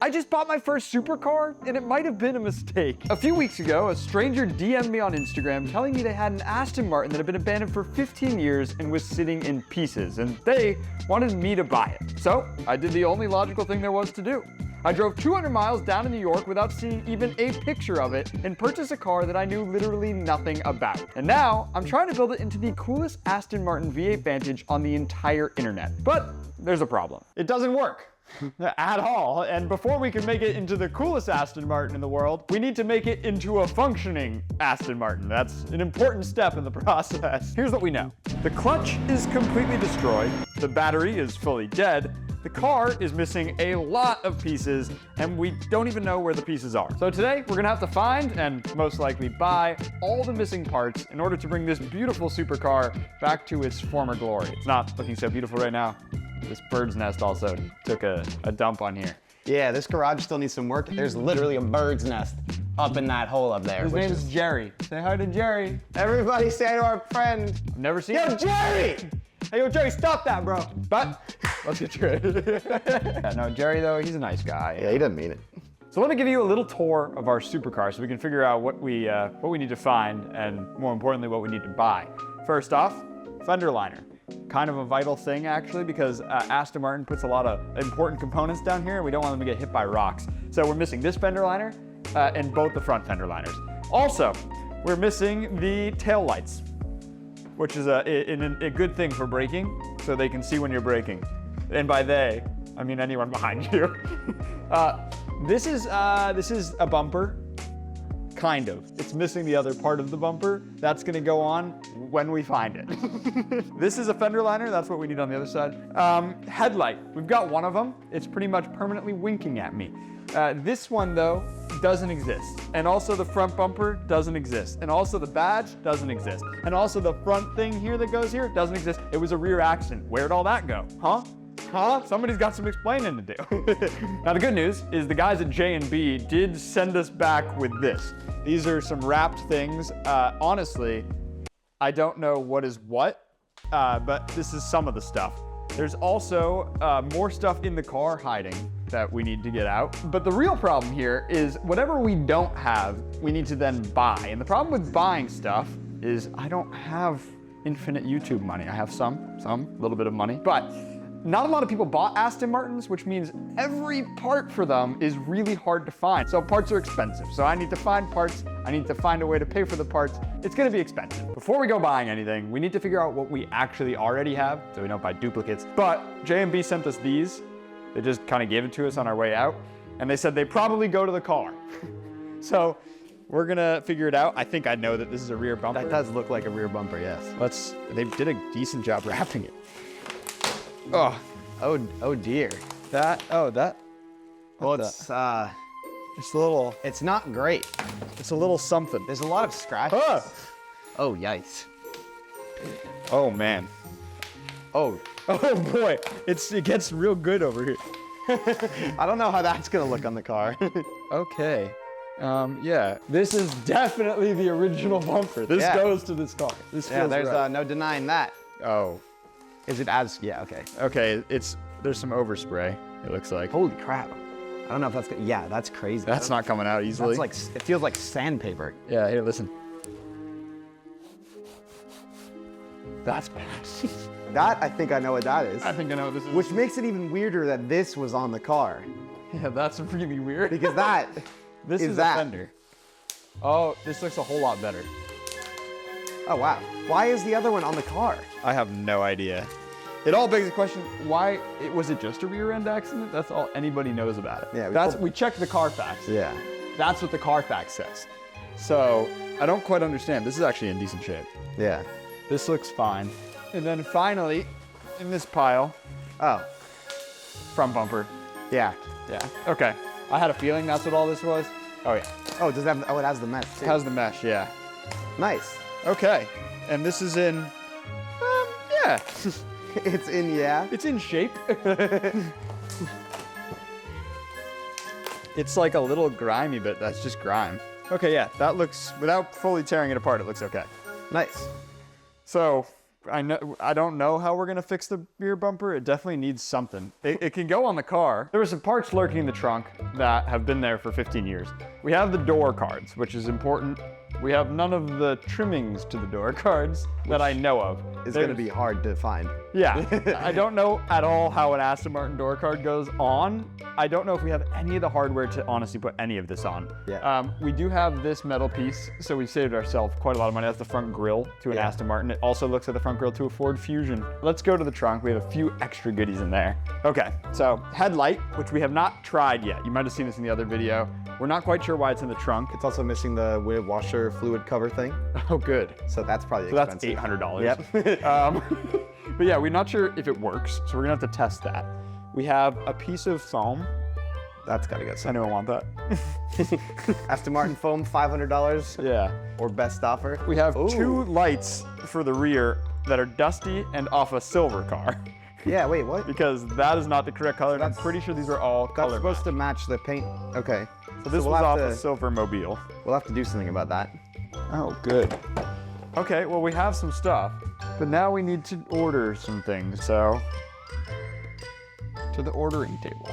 I just bought my first supercar, and it might have been a mistake. A few weeks ago, a stranger DM'd me on Instagram telling me they had an Aston Martin that had been abandoned for 15 years and was sitting in pieces, and they wanted me to buy it. So I did the only logical thing there was to do. I drove 200 miles down to New York without seeing even a picture of it and purchased a car that I knew literally nothing about. And now I'm trying to build it into the coolest Aston Martin V8 Vantage on the entire internet. But there's a problem. It doesn't work. At all. And before we can make it into the coolest Aston Martin in the world, we need to make it into a functioning Aston Martin. That's an important step in the process. Here's what we know. The clutch is completely destroyed. The battery is fully dead. The car is missing a lot of pieces, and we don't even know where the pieces are. So today, we're gonna have to find, and most likely buy, all the missing parts in order to bring this beautiful supercar back to its former glory. It's not looking so beautiful right now. This bird's nest also took a dump on here. Yeah, this garage still needs some work. There's literally a bird's nest up in that hole up there. His name is Jerry. Say hi to Jerry. Everybody say hi to our friend. I've never seen Yo, him. Jerry! Hey, yo, Jerry, stop that, bro. But let's get to it. Yeah, no, Jerry, though, he's a nice guy. Yeah, he doesn't mean it. So let me give you a little tour of our supercar so we can figure out what we need to find and, more importantly, what we need to buy. First off, fender liner. Kind of a vital thing, actually, because Aston Martin puts a lot of important components down here, and we don't want them to get hit by rocks. So we're missing this fender liner and both the front fender liners. Also, we're missing the tail lights, which is a good thing for braking, so they can see when you're braking. And by they, I mean anyone behind you. This is a bumper. Kind of. It's missing the other part of the bumper. That's gonna go on when we find it. This is a fender liner. That's what we need on the other side. Headlight. We've got one of them. It's pretty much permanently winking at me. This one, though, doesn't exist. And also the front bumper doesn't exist. And also the badge doesn't exist. And also the front thing here that goes here doesn't exist. It was a rear accident. Where'd all that go? Huh? Somebody's got some explaining to do. Now the good news is the guys at J&B did send us back with this. These are some wrapped things. Honestly, I don't know what is what, but this is some of the stuff. There's also more stuff in the car hiding that we need to get out. But the real problem here is whatever we don't have, we need to then buy. And the problem with buying stuff is I don't have infinite YouTube money. I have some, little bit of money, but not a lot of people bought Aston Martins, which means every part for them is really hard to find. So parts are expensive. So I need to find parts. I need to find a way to pay for the parts. It's gonna be expensive. Before we go buying anything, we need to figure out what we actually already have so we don't buy duplicates. But J&B sent us these. They just kind of gave it to us on our way out. And they said they probably go to the car. So we're gonna figure it out. I think I know that this is a rear bumper. That does look like a rear bumper, yes. They did a decent job wrapping it. Oh dear. Well, It's it's a little, it's not great. it's a little something. There's a lot of scratches. Ah! Oh, yikes. Oh man. Oh, Oh boy, it gets real good over here. I don't know how that's gonna look on the car. Okay. Yeah, this is definitely the original bumper. This Yeah. goes to this car. This Yeah, feels there's right. no denying that. Oh, Is it as, yeah, okay. okay. There's some overspray. It looks like. Holy crap. I don't know if that's good. Yeah, that's crazy. That's not coming out easily. That's like, it feels like sandpaper. Yeah, here, listen. That's bad. That, I think I know what that is. I think I know what this is. Which makes it even weirder that this was on the car. Yeah, that's really weird. Because that this is that. a fender. Oh, this looks a whole lot better. Oh, wow. Why is the other one on the car? I have no idea. It all begs the question, why, was it just a rear end accident? That's all anybody knows about it. Yeah, we checked the Carfax. Yeah. That's what the Carfax says. So, I don't quite understand. This is actually in decent shape. Yeah. This looks fine. And then finally, in this pile, Oh, front bumper. yeah. Yeah, okay. I had a feeling that's what all this was. Oh yeah, Oh, does it have, oh, it has the mesh too. it has the mesh, yeah. Nice. Okay, and this is in, yeah. It's in, yeah. It's in shape. It's like a little grimy, but that's just grime. Okay, yeah, that looks, without fully tearing it apart, it looks okay. Nice. So, I don't know how we're gonna fix the rear bumper. It definitely needs something. It can go on the car. There were some parts lurking in the trunk that have been there for 15 years. We have the door cards, which is important. We have none of the trimmings to the door cards that I know of. It's going to be hard to find. Yeah, I don't know at all how an Aston Martin door card goes on. I don't know if we have any of the hardware to honestly put any of this on. Yeah. We do have this metal piece, so we saved ourselves quite a lot of money. That's the front grille to an Aston Martin. It also looks like the front grille to a Ford Fusion. Let's go to the trunk. We have a few extra goodies in there. Okay, so headlight, which we have not tried yet. You might have seen this in the other video. We're not quite sure why it's in the trunk. It's also missing the window washer fluid cover thing. Oh, good. So that's probably So expensive. that's $800. Yep. But yeah, we're not sure if it works, so we're gonna have to test that. We have a piece of foam. That's got to go I somewhere. know I want that. Aston Martin foam, $500. Yeah. Or best offer. We have Ooh. 2 lights for the rear that are dusty and off a silver car. Yeah, wait, what? Because that is not the correct color, and I'm That's- pretty sure these are all That's color. supposed to match the paint. Okay. So this we'll was have off to- a silver mobile. We'll have to do something about that. Oh, good. Okay, well, we have some stuff, but now we need to order some things, so to the ordering table.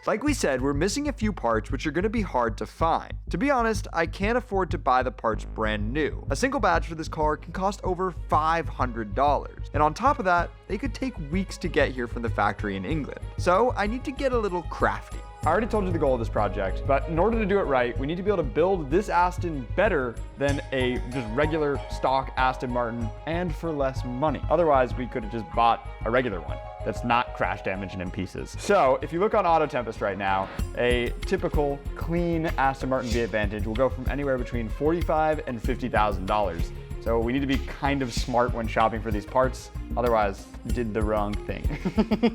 Like we said, we're missing a few parts which are going to be hard to find. To be honest, I can't afford to buy the parts brand new. A single badge for this car can cost over $500. And on top of that, they could take weeks to get here from the factory in England. So I need to get a little crafty. I already told you the goal of this project, but in order to do it right, we need to be able to build this Aston better than a just regular stock Aston Martin and for less money. Otherwise, we could have just bought a regular one that's not crash damaged and in pieces. So if you look on Auto Tempest right now, a typical clean Aston Martin V8 Vantage will go from anywhere between $45,000 and $50,000. So we need to be kind of smart when shopping for these parts, otherwise did the wrong thing.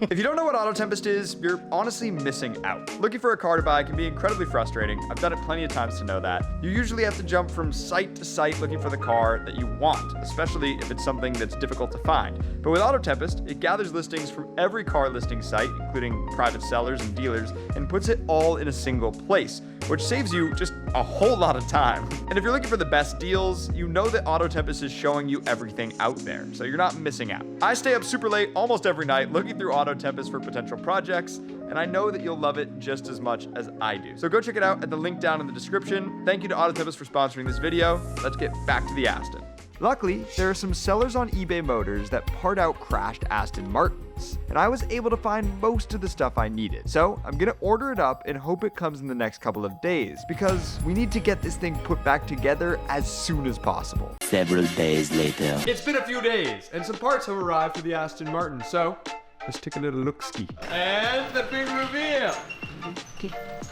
If you don't know what Auto Tempest is, you're honestly missing out. Looking for a car to buy can be incredibly frustrating. I've done it plenty of times to know that. You usually have to jump from site to site looking for the car that you want, especially if it's something that's difficult to find. But with Auto Tempest, it gathers listings from every car listing site, including private sellers and dealers, and puts it all in a single place, which saves you just a whole lot of time. And if you're looking for the best deals, you know that Auto Tempest is showing you everything out there, so you're not missing out. I stay up super late almost every night looking through Auto Tempest for potential projects, and I know that you'll love it just as much as I do. So go check it out at the link down in the description. Thank you to Auto Tempest for sponsoring this video. Let's get back to the Aston. Luckily, there are some sellers on eBay Motors that part out crashed Aston Martins, and I was able to find most of the stuff I needed. So I'm gonna order it up and hope it comes in the next couple of days, because we need to get this thing put back together as soon as possible. Several days later. It's been a few days, and some parts have arrived for the Aston Martin, so let's take a little look-ski. And the big reveal!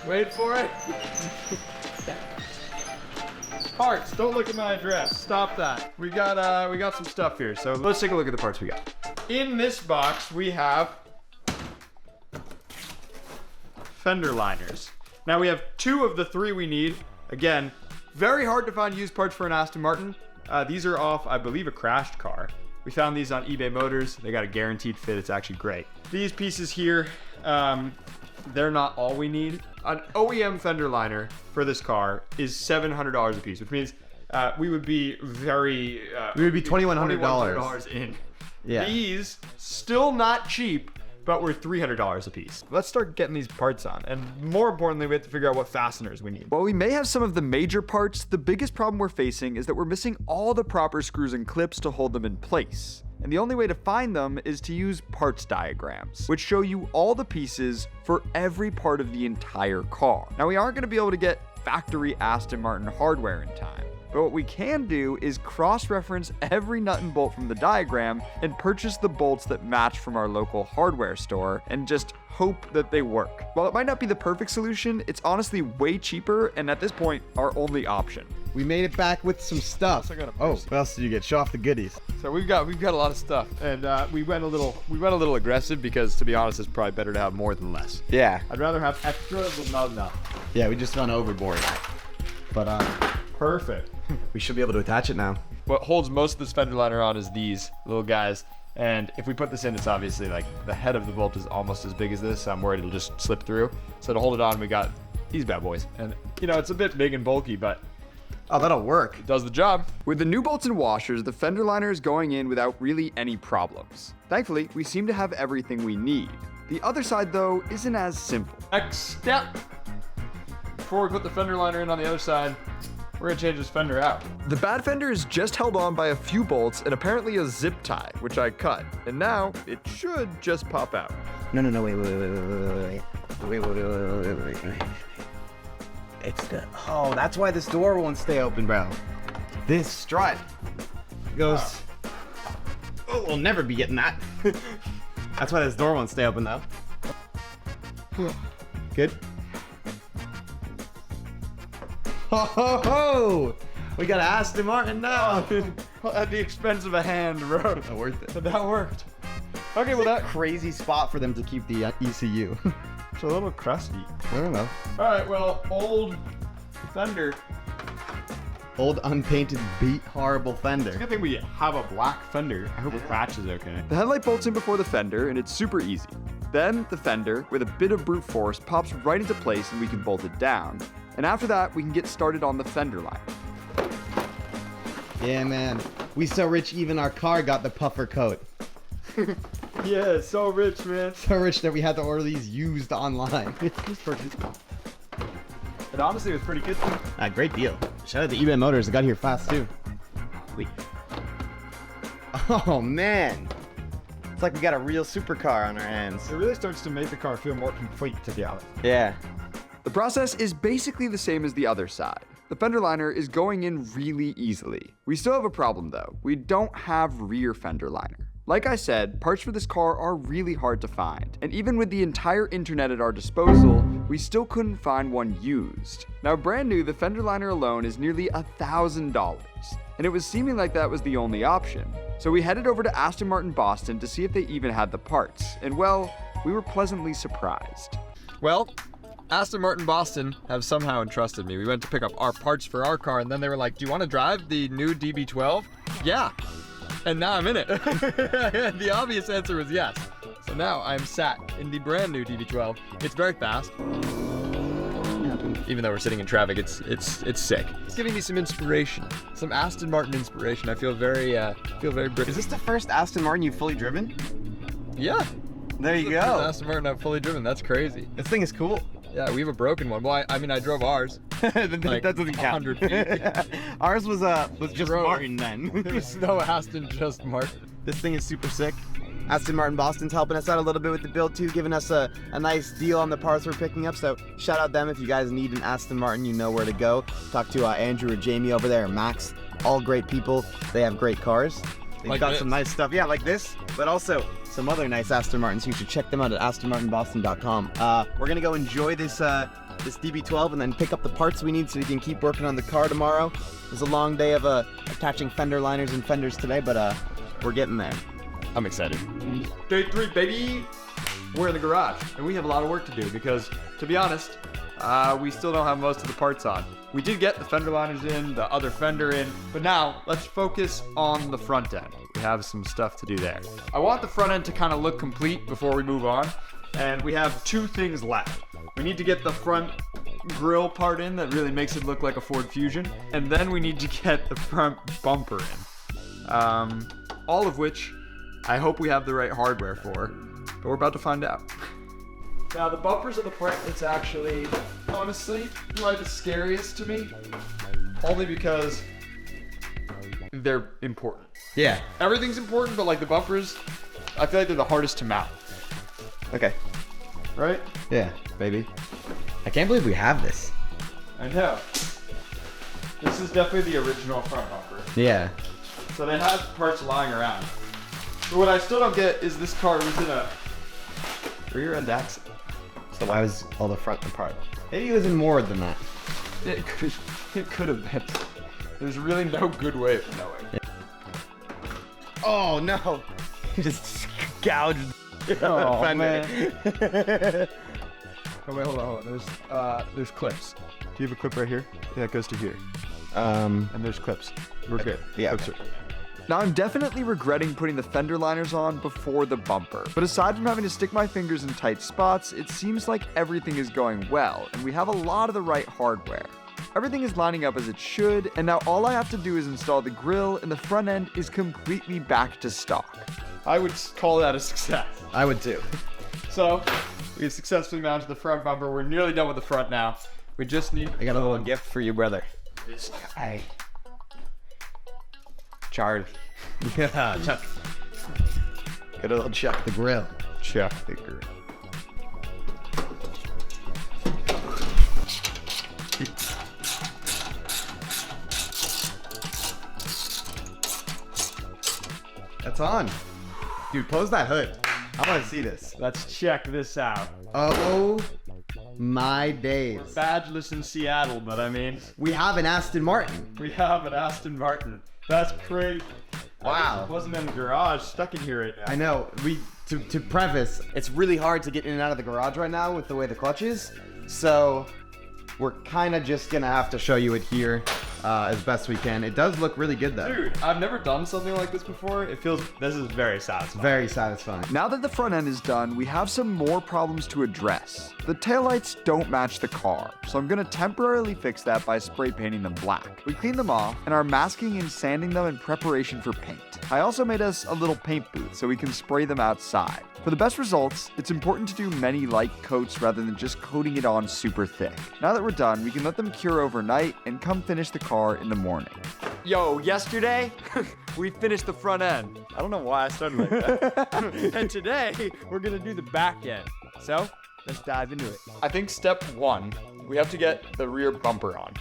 Wait for it. Parts, don't look at my address. Stop that. We got some stuff here, so let's take a look at the parts we got. In this box, we have fender liners. Now we have 2 of the 3 we need. Again, very hard to find used parts for an Aston Martin. These are off, I believe, a crashed car. We found these on eBay Motors. They got a guaranteed fit. It's actually great. These pieces here, they're not all we need. An OEM fender liner for this car is $700 a piece, which means we would be very... We would be $2,100. $2,100 in. Yeah. These, still not cheap, but we're $300 a piece. Let's start getting these parts on, and more importantly, we have to figure out what fasteners we need. While we may have some of the major parts, the biggest problem we're facing is that we're missing all the proper screws and clips to hold them in place. And the only way to find them is to use parts diagrams, which show you all the pieces for every part of the entire car. Now, we aren't going to be able to get factory Aston Martin hardware in time, but what we can do is cross-reference every nut and bolt from the diagram and purchase the bolts that match from our local hardware store and just hope that they work. While it might not be the perfect solution, it's honestly way cheaper and at this point, our only option. We made it back with some stuff. I got a Oh, purse. what else did you get? Show off the goodies. So we've got a lot of stuff, and we went a little aggressive because, to be honest, it's probably better to have more than less. Yeah. I'd rather have extra than not enough. Yeah, we just gone overboard. But Perfect. we should be able to attach it now. What holds most of this fender liner on is these little guys, and if we put this in, it's obviously like the head of the bolt is almost as big as this. So I'm worried it'll just slip through. So to hold it on, we got these bad boys, and you know it's a bit big and bulky, but Oh, that'll work. It does the job. With the new bolts and washers, the fender liner is going in without really any problems. Thankfully, we seem to have everything we need. The other side, though, isn't as simple. Next step. Before we put the fender liner in on the other side, we're gonna change this fender out. The bad fender is just held on by a few bolts and apparently a zip tie, which I cut. And now it should just pop out. No, wait. It's the, oh, that's why this door won't stay open, bro. This strut goes, oh, we'll never be getting that. That's why this door won't stay open, though. Good. Oh, we got Aston Martin now. At the expense of a hand, bro. Worth it. But that worked. Okay, well that Crazy spot for them to keep the ECU. it's a little crusty. I don't know. All right, well, old fender. Old unpainted beat horrible fender. Good thing we have a black fender. I hope the patch is okay. The headlight bolts in before the fender, and it's super easy. Then the fender, with a bit of brute force, pops right into place and we can bolt it down. And after that, we can get started on the fender liner. Yeah, man. We so rich, even our car got the puffer coat. Yeah, so rich, man. So rich that we had to order these used online. It honestly was pretty good. Great deal. Shout out to eBay Motors. It got here fast, too. Wait. Oh, man. It's like we got a real supercar on our hands. It really starts to make the car feel more complete, to be honest. Yeah. The process is basically the same as the other side. The fender liner is going in really easily. We still have a problem though. We don't have rear fender liner. Like I said, parts for this car are really hard to find. And even with the entire internet at our disposal, we still couldn't find one used. Now brand new, the fender liner alone is nearly $1,000. And it was seeming like that was the only option. So we headed over to Aston Martin Boston to see if they even had the parts. And well, we were pleasantly surprised. Well, Aston Martin Boston have somehow entrusted me. We went to pick up our parts for our car, and then they were like, do you want to drive the new DB12? Yeah. And now I'm in it. The obvious answer was yes. So now I'm sat in the brand new DB12. It's very fast. Even though we're sitting in traffic, it's sick. It's giving me some inspiration, some Aston Martin inspiration. I feel very British. Is this the first Aston Martin you've fully driven? Yeah. There you This is the go. first Aston Martin I've fully driven. That's crazy. This thing is cool. Yeah, we have a broken one. Well, I mean, I drove ours. Like that doesn't count. 100 feet. Ours was just Drove. Martin then. There was no Aston, just Martin. This thing is super sick. Aston Martin Boston's helping us out a little bit with the build too, giving us a nice deal on the parts we're picking up. So shout out them if you guys need an Aston Martin, you know where to go. Talk to Andrew or Jamie over there, or Max. All great people. They have great cars. They've Like got this. some nice stuff. Yeah, like this, but also some other nice Aston Martins. You should check them out at astonmartinboston.com. We're gonna go enjoy this this DB12 and then pick up the parts we need so we can keep working on the car tomorrow. It was a long day of attaching fender liners and fenders today, but we're getting there. I'm excited. Day 3, baby! We're in the garage, and we have a lot of work to do because, to be honest, we still don't have most of the parts on. We did get the fender liners in, the other fender in, but now let's focus on the front end. We have some stuff to do there. I want the front end to kind of look complete before we move on, and we have 2 things left. We need to get the front grille part in that really makes it look like a Ford Fusion, and then we need to get the front bumper in. All of which I hope we have the right hardware for, but we're about to find out. Now, the bumpers are the part that's actually, honestly, like the scariest to me, only because they're important. Yeah. Everything's important, but like the bumpers, I feel like they're the hardest to mount, Okay. right? Yeah, baby. I can't believe we have this. I know. This is definitely the original front bumper. Yeah. So they have parts lying around. But what I still don't get is this car was in a rear end axle. So why was all the front apart? Maybe it was in more than that. It could have been. There's really no good way of knowing. Oh no! He just gouged Oh, fender. Oh wait, hold on. There's clips. Do you have a clip right here? Yeah, it goes to here. Um. And there's clips. We're good. Yeah. Clips are- Now I'm definitely regretting putting the fender liners on before the bumper. But aside from having to stick my fingers in tight spots, it seems like everything is going well, and we have a lot of the right hardware. everything is lining up as it should, and now all I have to do is install the grill, and the front end is completely back to stock. I would call that a success. I would too. So, we've successfully mounted the front bumper. We're nearly done with the front now. We just need... I got a little gift for you, brother. This guy. Charlie. Yeah, Chuck. Get a little Chuck the grill. Chuck the grill. That's on. Dude, close that hood. I want to see this. Let's check this out. Oh my days. Badgeless in Seattle, but I mean... We have an Aston Martin. We have an Aston Martin. That's crazy. Wow. It wasn't in the garage, stuck in here right now. I know. To preface, it's really hard to get in and out of the garage right now with the way the clutch is. So we're kind of just going to have to show you it here as best we can. It does look really good though. Dude, I've never done something like this before. This is very satisfying. Very satisfying. Now that the front end is done, we have some more problems to address. The taillights don't match the car, so I'm gonna temporarily fix that by spray painting them black. We cleaned them off and are masking and sanding them in preparation for paint. I also made us a little paint booth so we can spray them outside. For the best results, it's important to do many light coats rather than just coating it on super thick. Now that we're done, we can let them cure overnight and come finish the car in the morning. Yo, yesterday, we finished the front end. I don't know why I started like that. And today, we're gonna do the back end. So, let's dive into it. I think step one, we have to get the rear bumper on.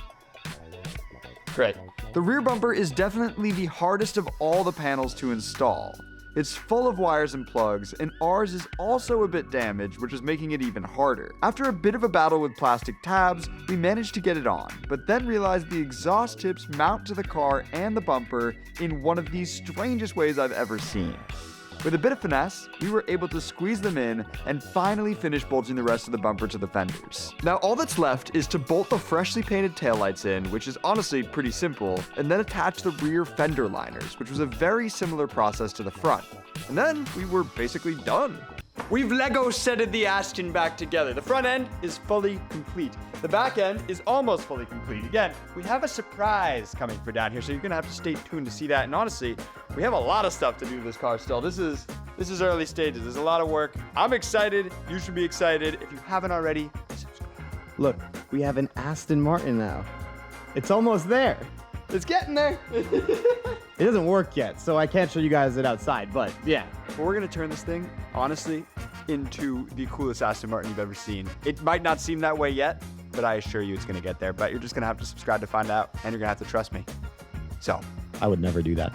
Great. The rear bumper is definitely the hardest of all the panels to install. It's full of wires and plugs, and ours is also a bit damaged, which is making it even harder. After a bit of a battle with plastic tabs, we managed to get it on, but then realized the exhaust tips mount to the car and the bumper in one of the strangest ways I've ever seen. With a bit of finesse, we were able to squeeze them in and finally finish bolting the rest of the bumper to the fenders. Now all that's left is to bolt the freshly painted taillights in, which is honestly pretty simple, and then attach the rear fender liners, which was a very similar process to the front. And then we were basically done. We've Lego setted the Aston back together. The front end is fully complete. The back end is almost fully complete. Again, we have a surprise coming for down here, so you're gonna have to stay tuned to see that. And honestly, we have a lot of stuff to do to this car still. This is early stages. There's a lot of work. I'm excited. You should be excited. If you haven't already, subscribe. Look, we have an Aston Martin now. It's almost there. It's getting there. It doesn't work yet, so I can't show you guys it outside, but yeah. But we're gonna turn this thing, honestly, into the coolest Aston Martin you've ever seen. It might not seem that way yet, but I assure you it's gonna get there. But you're just gonna have to subscribe to find out, and you're gonna have to trust me. So, I would never do that.